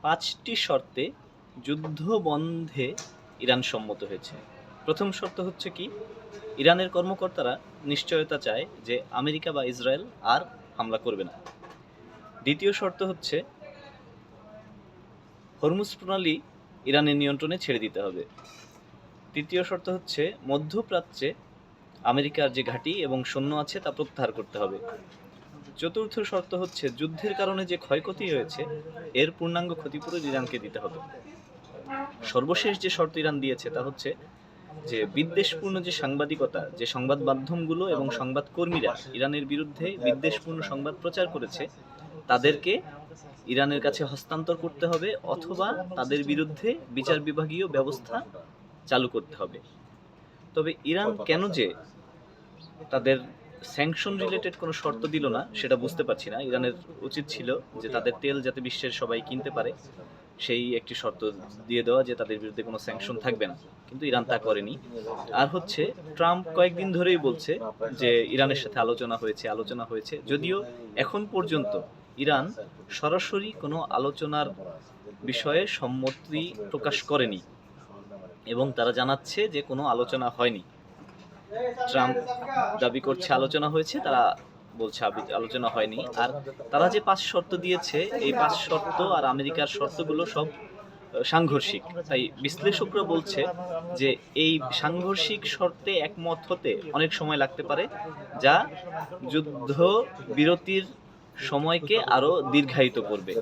5টি শর্তে যুদ্ধ বন্ধে ইরান সম্মত হয়েছে। প্রথম শর্ত হচ্ছে কি, ইরানের কর্মকর্তারা নিশ্চয়তা চায় যে আমেরিকা বা ইসরায়েল আর হামলা করবে না। দ্বিতীয় শর্ত হচ্ছে হরমুজ প্রণালী ইরানের নিয়ন্ত্রণে ছেড়ে দিতে হবে। তৃতীয় শর্ত হচ্ছে মধ্যপ্রাচ্যে আমেরিকার যে ঘাঁটি এবং সৈন্য আছে তা প্রত্যাহার করতে হবে। চতুর্থ শর্ত হচ্ছে যুদ্ধের কারণে যে ক্ষয়ক্ষতি হয়েছে এর পূর্ণাঙ্গ ক্ষতিপূরণ ইরানকে দিতে হবে। সর্বশেষ যে শর্ত ইরান দিয়েছে তা হচ্ছে যে বিদ্বেষপূর্ণ যে সাংবাদিকতা, যে সংবাদ মাধ্যমগুলো এবং সংবাদ কর্মীরা ইরানের বিরুদ্ধে বিদ্বেষপূর্ণ সংবাদ প্রচার করেছে তাদেরকে ইরানের কাছে হস্তান্তর করতে হবে অথবা তাদের বিরুদ্ধে বিচার বিভাগীয় ব্যবস্থা চালু করতে হবে। তবে ইরান কেন যে তাদের স্যাংশন রিলেটেড কোনো শর্ত দিল না সেটা বুঝতে পারছি না। ইরানের উচিত ছিল যে তাদের তেল যাতে বিশ্বের সবাই কিনতে পারে সেই একটি শর্ত দিয়ে দেওয়া, যে তাদের বিরুদ্ধে কোনো স্যাংশন থাকবে না, কিন্তু ইরান তা করেনি। আর হচ্ছে ট্রাম্প কয়েকদিন ধরেই বলছে যে ইরানের সাথে আলোচনা হয়েছে, যদিও এখন পর্যন্ত ইরান সরাসরি কোনো আলোচনার বিষয়ে সম্মতি প্রকাশ করেনি এবং তারা জানাচ্ছে যে কোনো আলোচনা হয়নি। ট্রাম্প দাবি করছে আলোচনা হয়েছে, তারা বলছে আলোচনা হয়নি। আর তারা যে 5 শর্ত দিয়েছে এই 5 শর্ত আর আমেরিকার শর্তগুলো সব সাংঘর্ষিক। তাই বিশ্লেষকরা বলছে যে এই সাংঘর্ষিক শর্তে একমত হতে অনেক সময় লাগতে পারে, যা যুদ্ধ বিরতির সময়কে আরো দীর্ঘায়িত করবে।